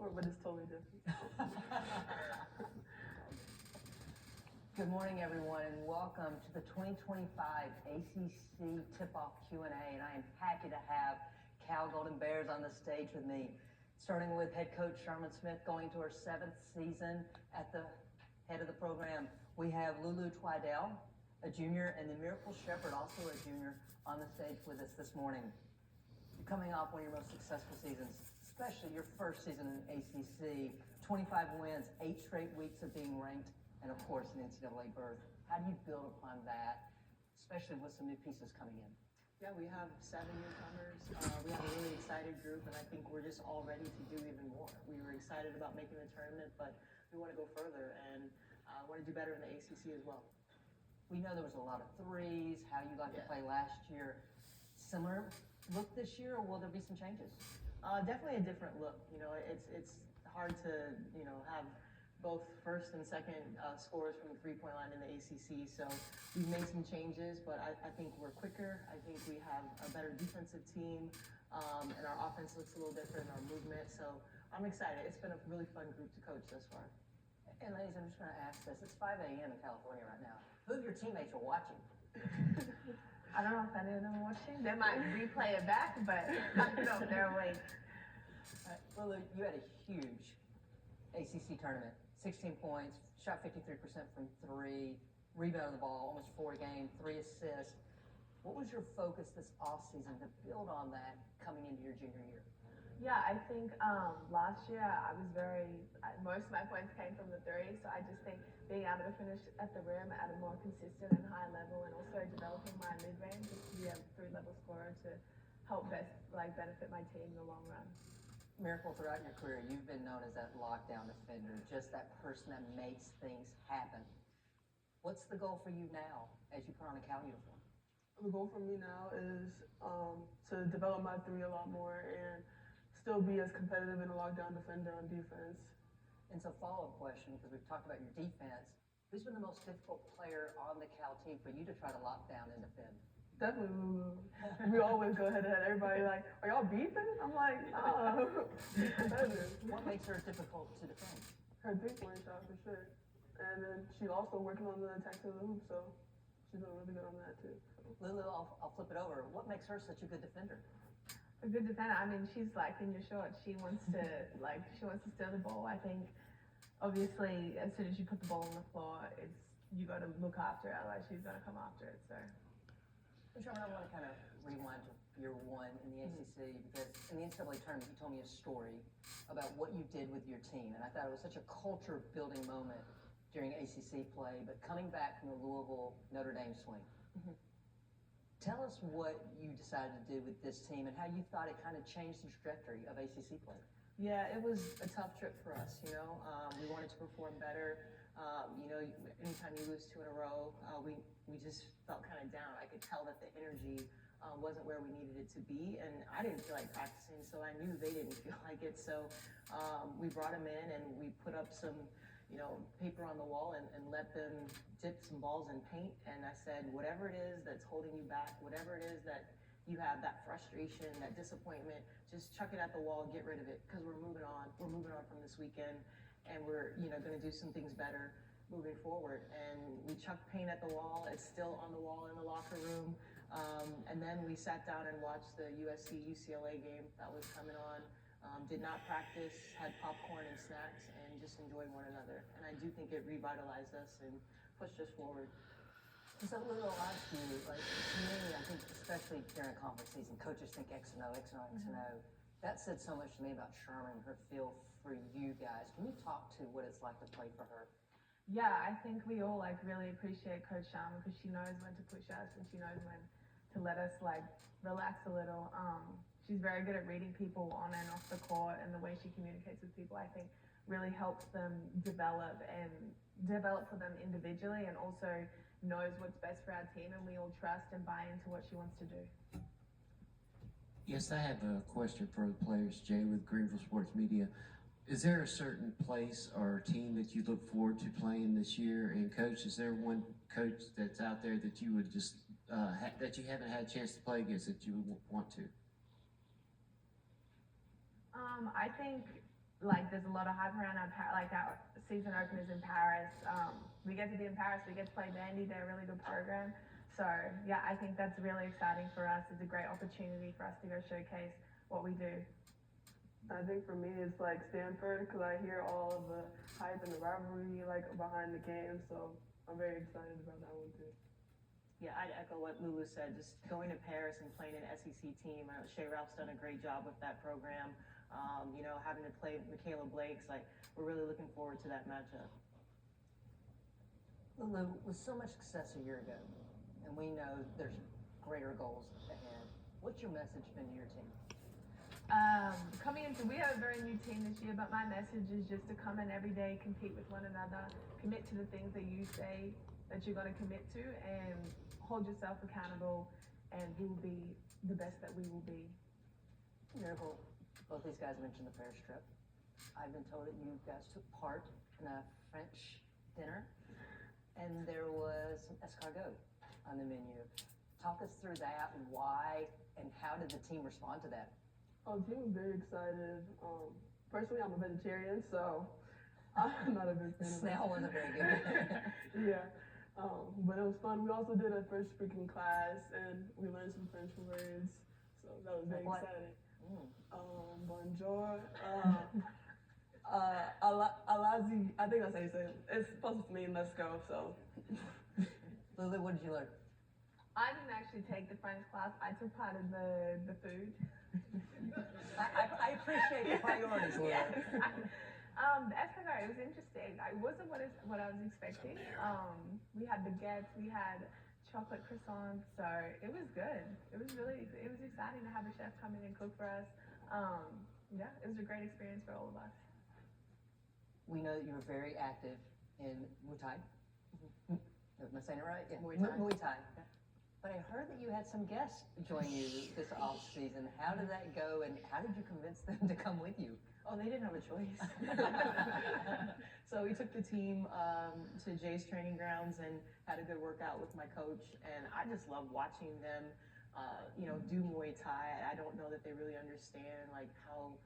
sport, but it's totally different. Good morning, everyone, and welcome to the 2025 ACC Tip-Off Q&A, and I am happy to have Cal Golden Bears on the stage with me. Starting with head coach Sharman Smith, going to her 7th season at the head of the program. We have Lulu Twidell, a junior, and then Miracle Shepherd, also a junior, on the stage with us this morning. Coming off one of your most successful seasons, especially your first season in ACC, 25 wins, 8 straight weeks of being ranked, and of course an NCAA berth. How do you build upon that, especially with some new pieces coming in? Yeah, we have 7 newcomers. We have a really excited group, and I think we're just all ready to do even more. We were excited about making the tournament, but we want to go further and want to do better in the ACC as well. We know there was a lot of threes, how you got to play last year. Similar look this year, or will there be some changes? Definitely a different look. You know, it's hard to, have both first and second scores from the three-point line in the ACC. So we've made some changes, but I think we're quicker. I think we have a better defensive team, and our offense looks a little different, our movement. So I'm excited. It's been a really fun group to coach thus far. And ladies, I'm just going to ask this. It's 5 a.m. in California right now. Who of your teammates are watching? I don't know if any of them are watching. They might replay it back, but I don't know if they're awake. Lulu, you had a huge ACC tournament. 16 points, shot 53% from 3, rebounded the ball, almost 4 a game, 3 assists. What was your focus this offseason to build on that coming into your junior year? Yeah, I think last year most of my points came from the 3, so I just think being able to finish at the rim at a more consistent and high level, and also developing my mid-range just to be a 3-level scorer to help benefit my team in the long run. Miracle, throughout your career, you've been known as that lockdown defender, just that person that makes things happen. What's the goal for you now as you put on a Cal uniform? The goal for me now is to develop my 3 a lot more and still be as competitive in a lockdown defender on defense. And so follow-up question, because we've talked about your defense. Who's been the most difficult player on the Cal team for you to try to lock down and defend? Definitely Lulu. We always go head-to-head. Everybody like, are y'all beefing? I'm like, What makes her difficult to defend? Her 3-point shot for sure. And then she's also working on the attack to the hoop, so she's doing really good on that too. Lulu, I'll flip it over. What makes her such a good defender? A good defender. I mean, she's like in your shorts. She wants to steal the ball. I think obviously as soon as you put the ball on the floor, you got to look after it. Otherwise, she's gonna come after it. So. Sharman, I want to kind of rewind to year 1 in the ACC, because in the NCAA tournament, you told me a story about what you did with your team, and I thought it was such a culture-building moment during ACC play. But coming back from the Louisville Notre Dame swing. Tell us what you decided to do with this team and how you thought it kind of changed the trajectory of ACC play. Yeah, it was a tough trip for us, We wanted to perform better. Anytime you lose 2 in a row, we just felt kind of down. I could tell that the energy wasn't where we needed it to be, and I didn't feel like practicing, so I knew they didn't feel like it. So we brought them in and we put up some paper on the wall and let them dip some balls in paint. And I said, whatever it is that's holding you back, whatever it is that you have, that frustration, that disappointment, just chuck it at the wall, get rid of it, because we're moving on. We're moving on from this weekend, and we're going to do some things better moving forward. And we chucked paint at the wall. It's still on the wall in the locker room. And then we sat down and watched the USC-UCLA game that was coming on. Did not practice, had popcorn and snacks, and just enjoyed one another. And I do think it revitalized us and pushed us forward. So Lulu, I'll ask you, like, to me, I think especially during conference season, coaches think X and O, X and O, X and O. That said so much to me about Sharman, her feel for you guys. Can you talk to what it's like to play for her? Yeah, I think we all really appreciate Coach Sharman because she knows when to push us and she knows when to let us relax a little. She's very good at reading people on and off the court, and the way she communicates with people, I think, really helps them develop for them individually, and also knows what's best for our team, and we all trust and buy into what she wants to do. Yes, I have a question for the players, Jay, with Greenville Sports Media. Is there a certain place or team that you look forward to playing this year? And Coach, is there one coach that's out there that you would just that you haven't had a chance to play against that you would want to? I think like there's a lot of hype around our season openers in Paris. We get to be in Paris. We get to play Vandy. They're a really good program. So yeah, I think that's really exciting for us. It's a great opportunity for us to go showcase what we do. I think for me it's like Stanford because I hear all of the hype and the rivalry like behind the game, so I'm very excited about that one too. Yeah, I'd echo what Lulu said. Just going to Paris and playing an SEC team. Shea Ralph's done a great job with that program. You know, having to play Michaela Blake's, like, we're really looking forward to that matchup. Lulu, with so much success a year ago, and we know there's greater goals ahead, what's your message been to your team? We have a very new team this year, but my message is just to come in every day, compete with one another, commit to the things that you say that you're going to commit to, and hold yourself accountable, and we will be the best that we will be. Miracle, both these guys mentioned the Paris trip. I've been told that you guys took part in a French dinner, and there was some escargot on the menu. Talk us through that, why, and how did the team respond to that? Oh, the team was very excited. Personally, I'm a vegetarian, so I'm not a big fan of Snail wasn't very good. Yeah, but it was fun. We also did a French speaking class, and we learned some French words, so that was very Like what? exciting. Mm. Bonjour. Alazi, I think that's how you say it. It's supposed to mean let's go, so. Lulu, what did you learn? I didn't actually take the French class. I took part of the food. I appreciate the priorities, Lulu. Yes. The escargot, it was interesting. It wasn't what I was expecting. We had baguettes, we had chocolate croissants, so it was good. It was exciting to have a chef come in and cook for us. Yeah, it was a great experience for all of us. We know that you were very active in Muay Thai. Am I saying it right? Yeah. Muay Thai. Muay Thai. But I heard that you had some guests join you this off season. How did that go, and how did you convince them to come with you? Oh, they didn't have a choice. So we took the team to Jay's training grounds and had a good workout with my coach. And I just love watching them, you know, do Muay Thai. I don't know that they really understand like how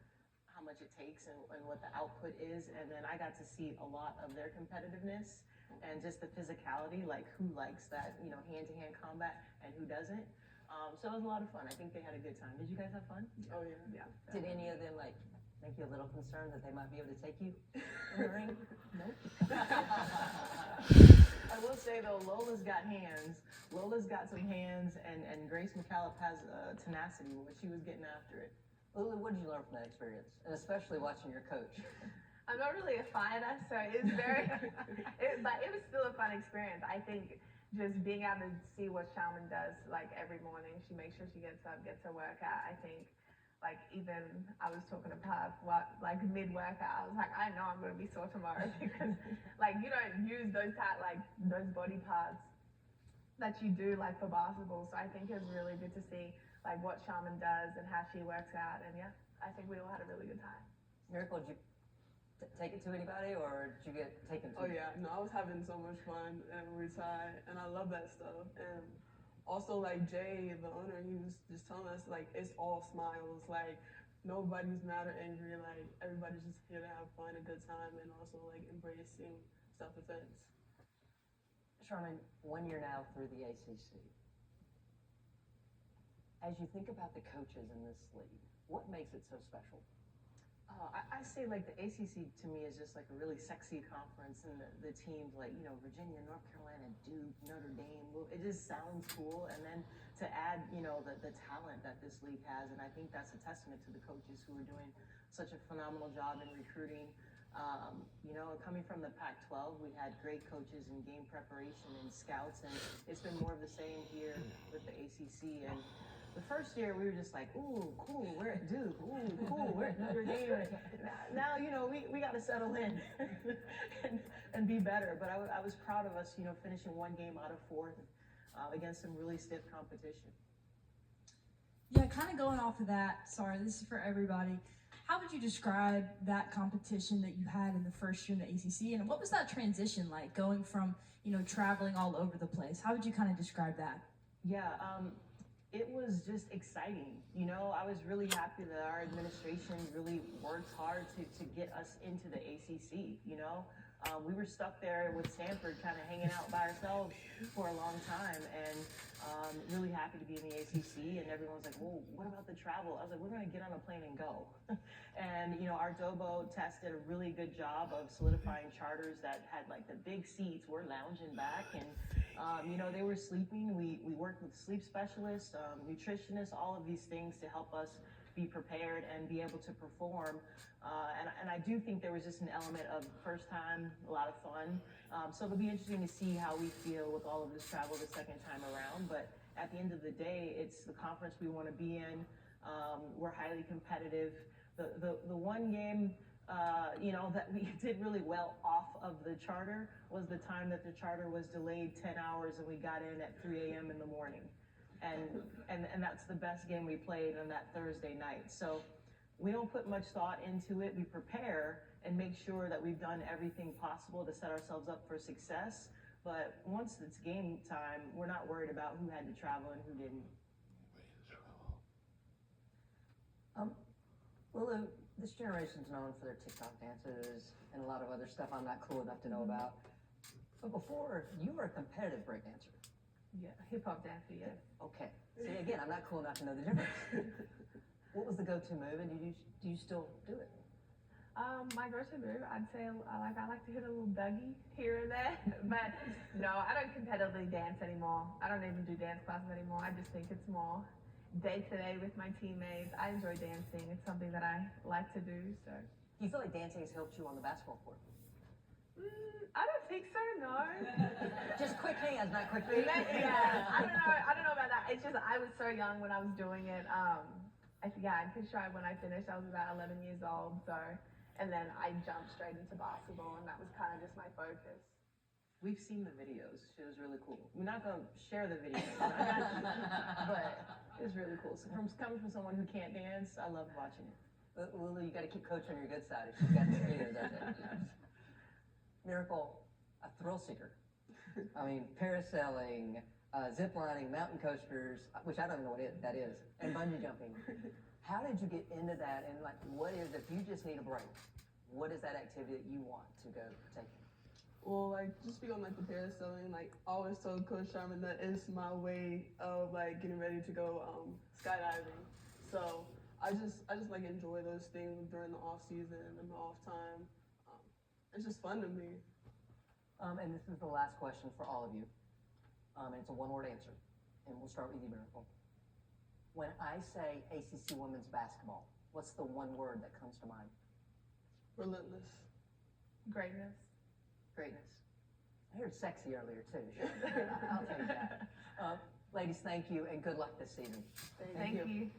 much it takes and what the output is. And then I got to see a lot of their competitiveness and just the physicality, like who likes that, you know, hand-to-hand combat and who doesn't. So it was a lot of fun. I think they had a good time. Did you guys have fun? Oh yeah. Did any of them like make you a little concerned that they might be able to take you in the ring? Nope. I will say though, Lola's got hands. Lola's got some hands, and Grace McCallum has tenacity when she was getting after it. Lulu, what did you learn from that experience? And especially watching your coach. I'm not really a fighter, so it was but it was still a fun experience. I think just being able to see what Charmin does, like every morning, she makes sure she gets up, gets her workout. I think, like even I was talking to Puff, like mid-workout, I was like, I know I'm gonna be sore tomorrow because, like, you don't use those body parts that you do like for basketball. So I think it was really good to see like what Charmin does and how she works out, and yeah, I think we all had a really good time. Miracle, did you take it to anybody, or did you get taken to? Oh yeah, no, I was having so much fun and Muay Thai, and I love that stuff. And also like Jay, the owner, he was just telling us like it's all smiles, like nobody's mad or angry, like everybody's just here to have fun, a good time, and also like embracing self-defense. Charmin, 1 year now through the ACC. As you think about the coaches in this league, what makes it so special? I say like the ACC to me is just like a really sexy conference, and the teams like, you know, Virginia, North Carolina, Duke, Notre Dame, it just sounds cool. And then to add, you know, the talent that this league has, and I think that's a testament to the coaches who are doing such a phenomenal job in recruiting. You know, coming from the Pac-12, we had great coaches in game preparation and scouts, and it's been more of the same here with the ACC. And the first year we were just like, ooh, cool, we're at Duke, ooh, cool, we're at Notre Dame. Now, you know, we got to settle in and be better. But I was proud of us, you know, finishing one game out of four against some really stiff competition. Yeah, kind of going off of that, sorry, this is for everybody. How would you describe that competition that you had in the first year in the ACC, and what was that transition like, going from, you know, traveling all over the place? How would you kind of describe that? Yeah, It was just exciting. You know, I was really happy that our administration really worked hard to get us into the ACC, you know. We were stuck there with Stanford kind of hanging out by ourselves for a long time, and really happy to be in the ACC. And everyone's like, well, what about the travel? I was like, we're going to get on a plane and go. And, you know, our Dobo test did a really good job of solidifying charters that had like the big seats. We're lounging back, and, you know, they were sleeping. We worked with sleep specialists, nutritionists, all of these things to help us be prepared and be able to perform. And I do think there was just an element of first time, a lot of fun. So it'll be interesting to see how we feel with all of this travel the second time around. But at the end of the day, it's the conference we want to be in. We're highly competitive. The one game, you know, that we did really well off of the charter was the time that the charter was delayed 10 hours and we got in at 3 a.m. in the morning. And that's the best game we played on that Thursday night. So we don't put much thought into it. We prepare and make sure that we've done everything possible to set ourselves up for success. But once it's game time, we're not worried about who had to travel and who didn't. Lulu, this generation's known for their TikTok dances and a lot of other stuff I'm not cool enough to know about. But before, you were a competitive breakdancer. Yeah, hip hop dancer, yes. Okay. See, again, I'm not cool enough to know the difference. What was the go-to move, and do you still do it? My go-to move, I'd say I like to hit a little Dougie here and there, but no, I don't competitively dance anymore. I don't even do dance classes anymore. I just think it's more day to day with my teammates. I enjoy dancing. It's something that I like to do. So. Do you feel like dancing has helped you on the basketball court? I don't think so. No. Just quick hands, not quick feet. Yeah, I don't know about that. It's just I was so young when I was doing it. I'm pretty sure when I finished, I was about 11 years old. So, and then I jumped straight into basketball, and that was kind of just my focus. We've seen the videos. It was really cool. We're not going to share the videos, but it was really cool. So coming from someone who can't dance, I love watching it. Lulu, you got to keep Coach on your good side if she's got the videos out there. Miracle, a thrill seeker. I mean, parasailing, zip lining, mountain coasters, which I don't know what that is, and bungee jumping. How did you get into that? And like, what is, if you just need a break, what is that activity that you want to go take? Well, like, just speak on like the parasailing, like I always told Coach Sharman that is my way of like getting ready to go skydiving. So I just like enjoy those things during the off season and the off time. It's just fun to me. And this is the last question for all of you. And it's a one-word answer. And we'll start with you, Miracle. When I say ACC women's basketball, what's the one word that comes to mind? Relentless. Greatness. Greatness. I heard sexy earlier too. Sure. I'll take that. Ladies, thank you and good luck this season. Thank you.